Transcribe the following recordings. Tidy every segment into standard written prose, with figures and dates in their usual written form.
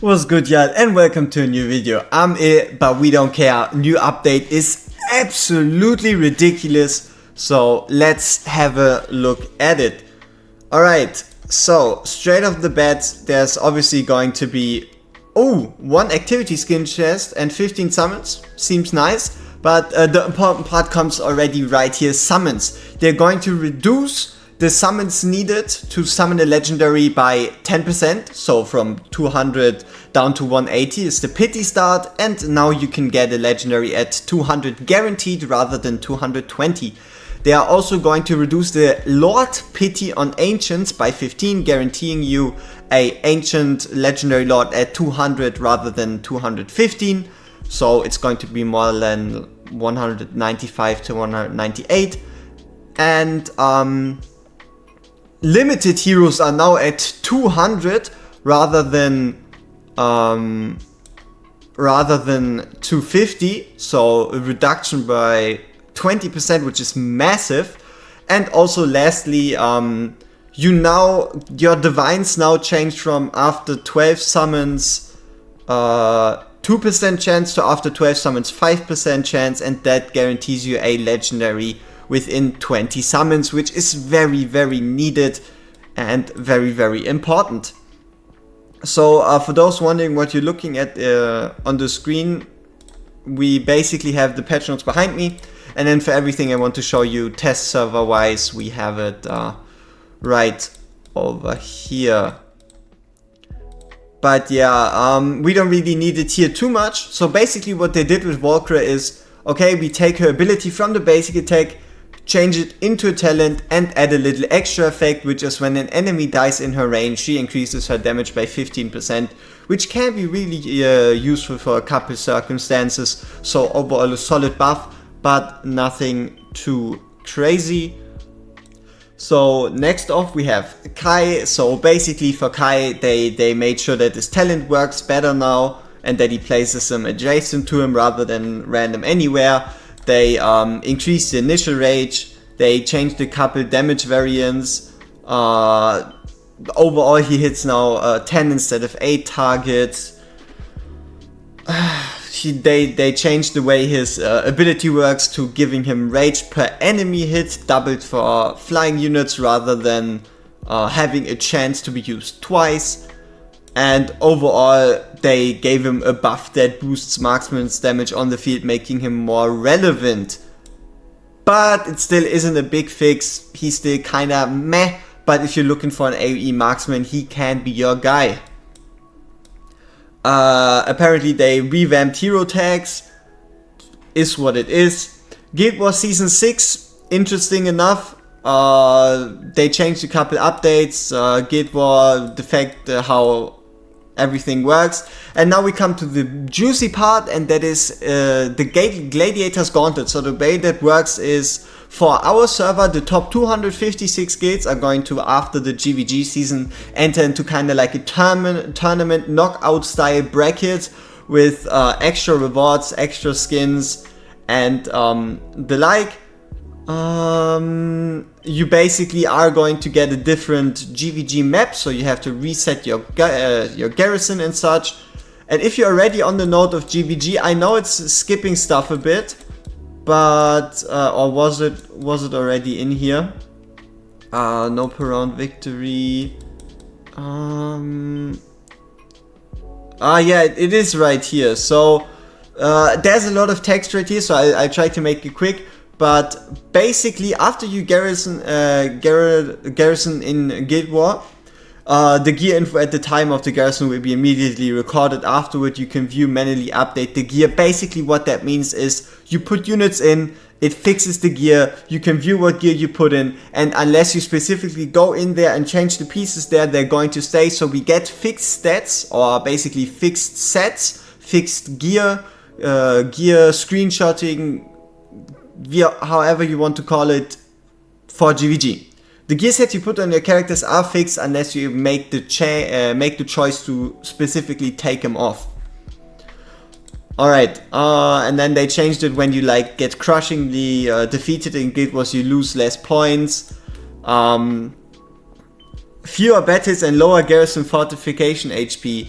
What's good, y'all, and welcome to a new video. I'm it, but we don't care. New update is absolutely ridiculous, so let's have a look at it. Alright, so straight off the bat, there's obviously going to be one activity skin chest and 15 summons. Seems nice, but the important part comes already right here. Summons. They're going to reduce the summons needed to summon a legendary by 10%, so from 200 down to 180 is the pity start, and now you can get a legendary at 200 guaranteed rather than 220. They are also going to reduce the Lord pity on ancients by 15, guaranteeing you a ancient legendary lord at 200 rather than 215, so it's going to be more than 195 to 198. And limited heroes are now at 200 rather than 250, so a reduction by 20%, which is massive. And also lastly, your divines now change from after 12 summons 2% chance to after 12 summons 5% chance, and that guarantees you a legendary within 20 summons, which is very, very needed and very, very important. So for those wondering what you're looking at on the screen, we basically have the patch notes behind me, and then for everything I want to show you test server wise, we have it right over here. But yeah, we don't really need it here too much. So basically what they did with Valkyria is, okay, we take her ability from the basic attack, change it into a talent, and add a little extra effect, which is when an enemy dies in her range, she increases her damage by 15%, which can be really useful for a couple circumstances. So overall a solid buff, but nothing too crazy. So next off we have Kai. So basically for Kai, they made sure that his talent works better now, and that he places them adjacent to him rather than random anywhere. They increased the initial rage, they changed a couple damage variants. Overall he hits now 10 instead of 8 targets. They changed the way his ability works to giving him rage per enemy hit, doubled for flying units rather than having a chance to be used twice. And overall, they gave him a buff that boosts marksman's damage on the field, making him more relevant. But it still isn't a big fix. He's still kinda meh, but if you're looking for an AoE marksman, he can be your guy. Apparently they revamped hero tags. Is what it is. Guild Wars Season 6, interesting enough. They changed a couple updates. Guild War, the fact how everything works, and now we come to the juicy part, and that is the Gladiators Gauntlet. So the way that works is, for our server, the top 256 guilds are going to, after the GVG season, enter into kind of like a tournament knockout style bracket with extra rewards, extra skins, and the like. You basically are going to get a different GVG map, so you have to reset your garrison and such. And if you're already on the note of GVG, I know it's skipping stuff a bit, but or was it already in here? No per round victory. Yeah, it is right here. So there's a lot of text right here, so I try to make it quick. But basically, after you garrison in Guild War, the gear info at the time of the garrison will be immediately recorded. Afterward, you can view, manually update the gear. Basically, what that means is you put units in, it fixes the gear, you can view what gear you put in, and unless you specifically go in there and change the pieces there, they're going to stay. So we get fixed stats, or basically fixed sets, fixed gear, gear screenshotting, however you want to call it, for GVG. The gear sets you put on your characters are fixed unless you make the choice to specifically take them off. Alright, and then they changed it when you like get crushingly defeated in Guild Wars, you lose less points. Fewer battles and lower garrison fortification HP.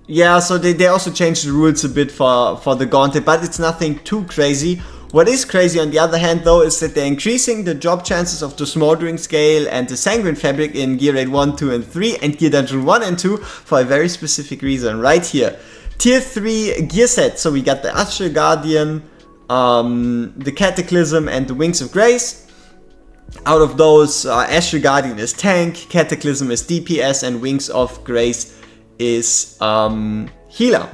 Yeah, so they also changed the rules a bit for the gauntlet, but it's nothing too crazy. What is crazy on the other hand though is that they're increasing the drop chances of the Smoldering Scale and the Sanguine Fabric in Gear Raid 1, 2 and 3 and Gear Dungeon 1 and 2 for a very specific reason right here. Tier 3 gear set, so we got the Astral Guardian, the Cataclysm and the Wings of Grace. Out of those, Astral Guardian is tank, Cataclysm is DPS and Wings of Grace is healer.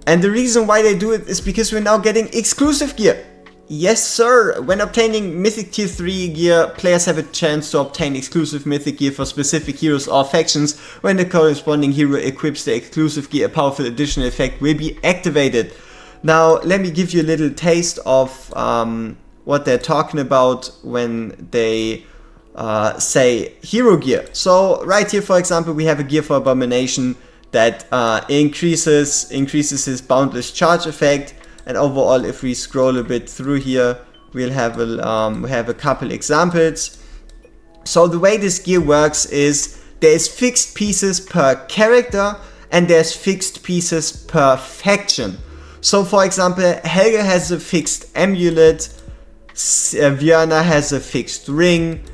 And the reason why they do it is because we're now getting exclusive gear. Yes sir, when obtaining Mythic Tier 3 gear, players have a chance to obtain exclusive Mythic gear for specific heroes or factions. When the corresponding hero equips the exclusive gear, a powerful additional effect will be activated. Now let me give you a little taste of what they're talking about when they say hero gear. So right here, for example, we have a gear for Abomination that increases his boundless charge effect. And overall, if we scroll a bit through here, we'll have a couple examples. So the way this gear works is there's fixed pieces per character and there's fixed pieces per faction. So for example, Helga has a fixed amulet, Vierna has a fixed ring,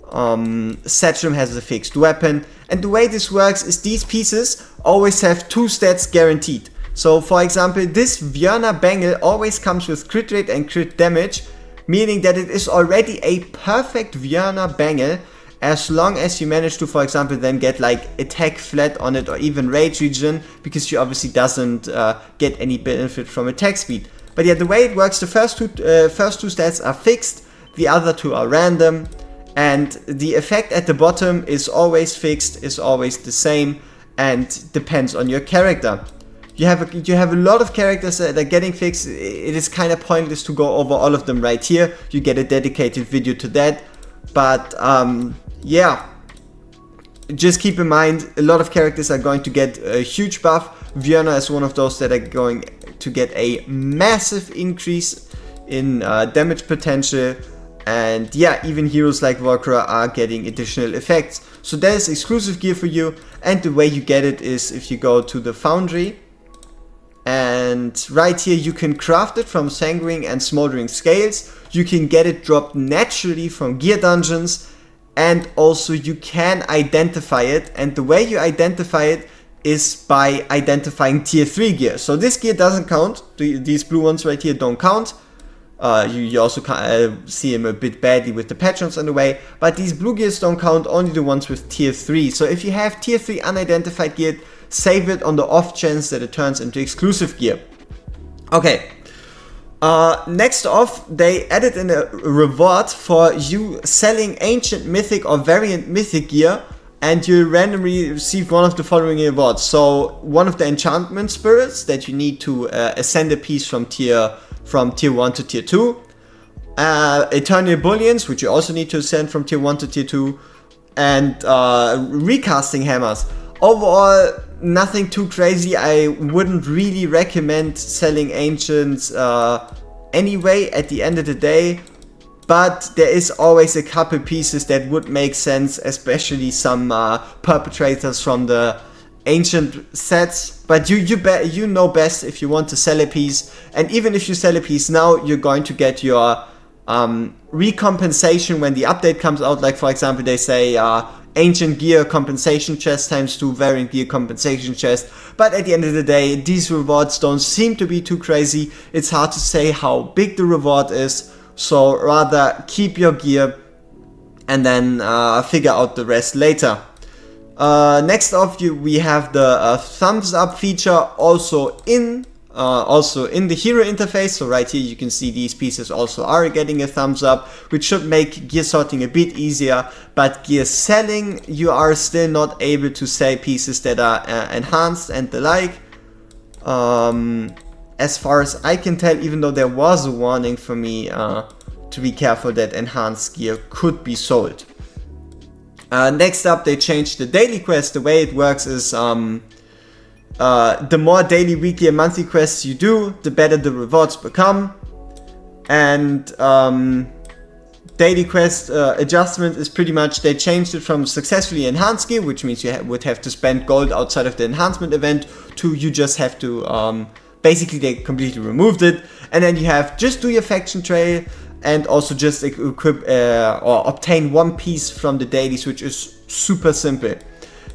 Satchum has a fixed weapon, and the way this works is these pieces always have 2 stats guaranteed. So for example, this Vierna bangle always comes with crit rate and crit damage, meaning that it is already a perfect Vierna bangle as long as you manage to, for example, then get like attack flat on it or even rage regen, because she obviously doesn't get any benefit from attack speed. But yeah, the way it works, the first two stats are fixed, the other 2 are random, and the effect at the bottom is always fixed, is always the same, and depends on your character. You have a lot of characters that are getting fixed. It is kind of pointless to go over all of them right here. You get a dedicated video to that. But yeah, just keep in mind, a lot of characters are going to get a huge buff. Vierna is one of those that are going to get a massive increase in damage potential. And yeah, even heroes like Valkyra are getting additional effects. So that is exclusive gear for you. And the way you get it is if you go to the Foundry. And right here you can craft it from Sanguine and Smoldering Scales. You can get it dropped naturally from gear dungeons. And also you can identify it. And the way you identify it is by identifying tier 3 gear. So this gear doesn't count. These blue ones right here don't count. You also see him a bit badly with the patrons on the way, but these blue gears don't count, only the ones with tier 3. So if you have tier 3 unidentified gear, save it on the off chance that it turns into exclusive gear. Okay, next off, they added in a reward for you selling ancient mythic or variant mythic gear, and you randomly receive one of the following rewards. So one of the enchantment spirits that you need to ascend a piece from tier 1 to tier 2, Eternal Bullions, which you also need to ascend from tier 1 to tier 2, and recasting hammers. Overall, nothing too crazy. I wouldn't really recommend selling ancients anyway at the end of the day, but there is always a couple pieces that would make sense, especially some perpetrators from the ancient sets. But you know best if you want to sell a piece, and even if you sell a piece now, you're going to get your recompensation when the update comes out. Like for example, they say ancient gear compensation chest times 2 variant gear compensation chest. But at the end of the day, these rewards don't seem to be too crazy. It's hard to say how big the reward is, so rather keep your gear and then figure out the rest later. Next off, we have the thumbs up feature also in the hero interface. So right here you can see these pieces also are getting a thumbs up, which should make gear sorting a bit easier. But gear selling, you are still not able to sell pieces that are enhanced and the like. As far as I can tell, even though there was a warning for me to be careful that enhanced gear could be sold. Next up, they changed the daily quest. The way it works is the more daily, weekly and monthly quests you do, the better the rewards become. And daily quest adjustment is pretty much they changed it from successfully enhanced gear, which means you would have to spend gold outside of the enhancement event, to you just have to basically they completely removed it, and then you have just do your faction trail and also just equip or obtain one piece from the dailies, which is super simple.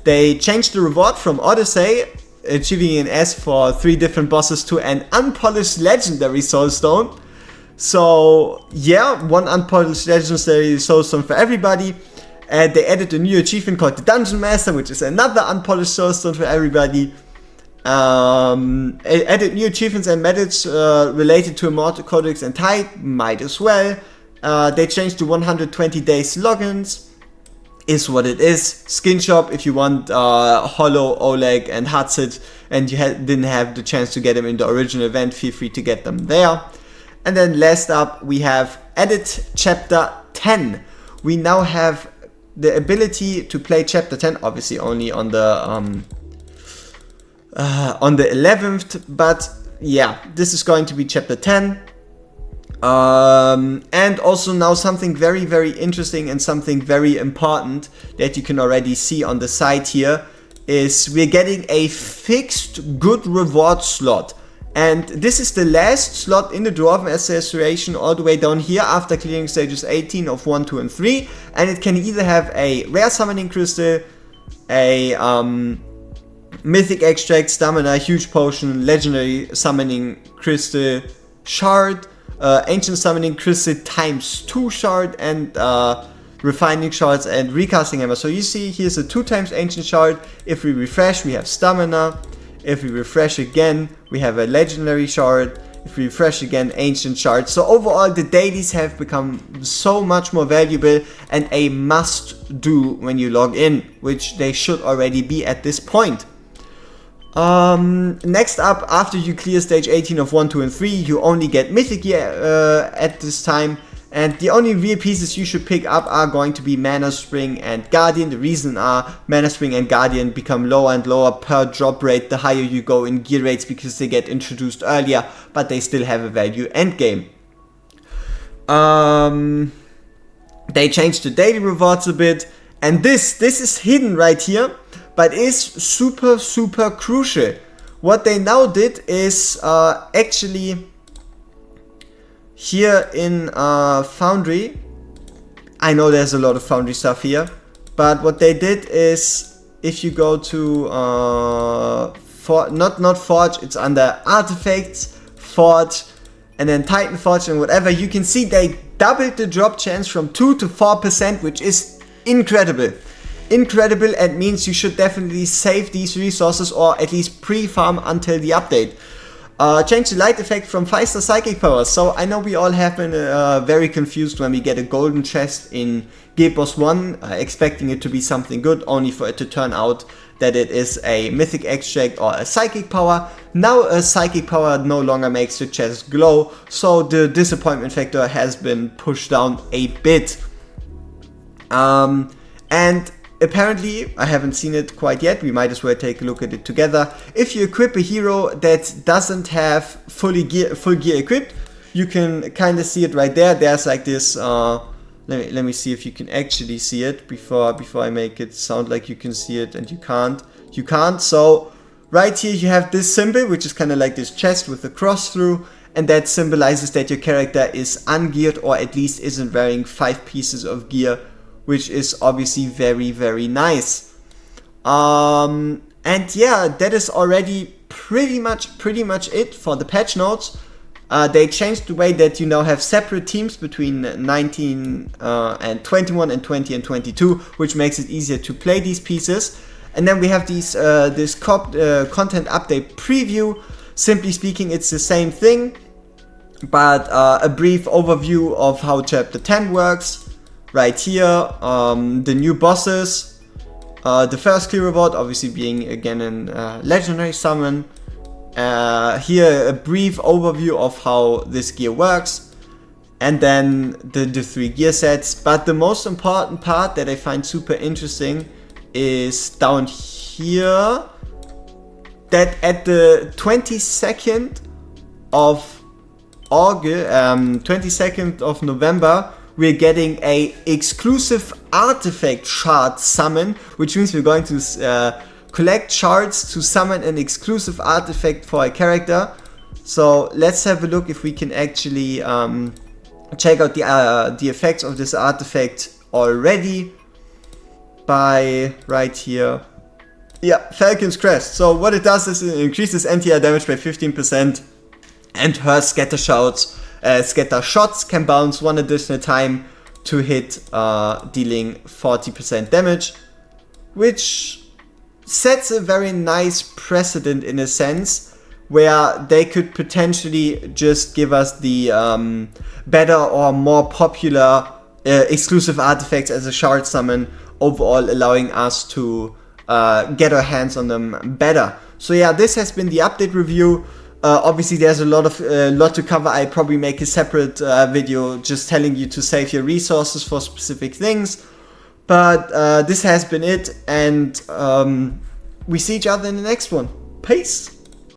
They changed the reward from Odyssey, achieving an S for 3 different bosses, to an unpolished legendary soulstone. So yeah, one unpolished legendary soulstone for everybody. And they added a new achievement called the Dungeon Master, which is another unpolished soulstone for everybody. Added new achievements and methods related to Immortal Codex and Tide, might as well. They changed to 120 days logins. Is what it is. Skin shop, if you want Hollow, Oleg and Hatsit and you didn't have the chance to get them in the original event, feel free to get them there. And then last up, we have added chapter 10. We now have the ability to play chapter 10, obviously only on the 11th, but yeah, this is going to be chapter 10. And also now something very, very interesting and something very important that you can already see on the side here is we're getting a fixed good reward slot. And this is the last slot in the Dwarven Association all the way down here after clearing stages 18 of 1, 2 and 3. And it can either have a rare summoning crystal, a mythic extract, stamina, huge potion, legendary summoning crystal, shard, ancient summoning crystal ×2 shard, and refining shards and recasting hammer. So you see here's a 2 times ancient shard. If we refresh, we have stamina. If we refresh again, we have a legendary shard. If we refresh again, ancient shard. So overall the dailies have become so much more valuable and a must do when you log in, which they should already be at this point. Next up, after you clear stage 18 of 1, 2 and 3, you only get mythic gear at this time, and the only real pieces you should pick up are going to be Mana Spring and Guardian. The reason are Mana Spring and Guardian become lower and lower per drop rate the higher you go in gear rates, because they get introduced earlier, but they still have a value endgame. They changed the daily rewards a bit, and this is hidden right here, but is super, super crucial. What they now did is actually here in Foundry, I know there's a lot of Foundry stuff here, but what they did is if you go to not Forge, it's under Artifacts, Forge, and then Titan Forge and whatever, you can see they doubled the drop chance from 2 to 4%, which is incredible. Incredible, and means you should definitely save these resources or at least pre-farm until the update. Change the light effect from 5-star psychic powers. So I know we all have been very confused when we get a golden chest in Guild Boss 1, expecting it to be something good, only for it to turn out that it is a mythic extract or a psychic power. Now a psychic power no longer makes the chest glow, so the disappointment factor has been pushed down a bit. And apparently, I haven't seen it quite yet, we might as well take a look at it together. If you equip a hero that doesn't have full gear equipped, you can kind of see it right there. There's like this, let me see if you can actually see it before I make it sound like you can see it, and you can't. You can't, so right here you have this symbol, which is kind of like this chest with a cross through, and that symbolizes that your character is ungeared, or at least isn't wearing 5 pieces of gear, which is obviously very, very nice. And yeah, that is already pretty much it for the patch notes. They changed the way that you now have separate teams between 19 and 21 and 20 and 22, which makes it easier to play these pieces. And then we have these this content update preview. Simply speaking, it's the same thing, but a brief overview of how chapter 10 works. Right here, the new bosses, the first clear reward obviously being again a legendary summon. Here a brief overview of how this gear works, and then the 3 gear sets. But the most important part that I find super interesting is down here, that at the 22nd of August, 22nd of November, we're getting a exclusive artifact shard summon, which means we're going to collect shards to summon an exclusive artifact for a character. So let's have a look if we can actually check out the effects of this artifact already by right here. Yeah, Falcon's Crest. So what it does is it increases anti-air damage by 15%, and her scatter shots can bounce one additional time to hit, dealing 40% damage, which sets a very nice precedent in a sense, where they could potentially just give us the better or more popular exclusive artifacts as a shard summon, overall allowing us to get our hands on them better. So yeah, this has been the update review. Obviously there's a lot to cover. I probably make a separate video just telling you to save your resources for specific things. But this has been it, and we see each other in the next one. Peace!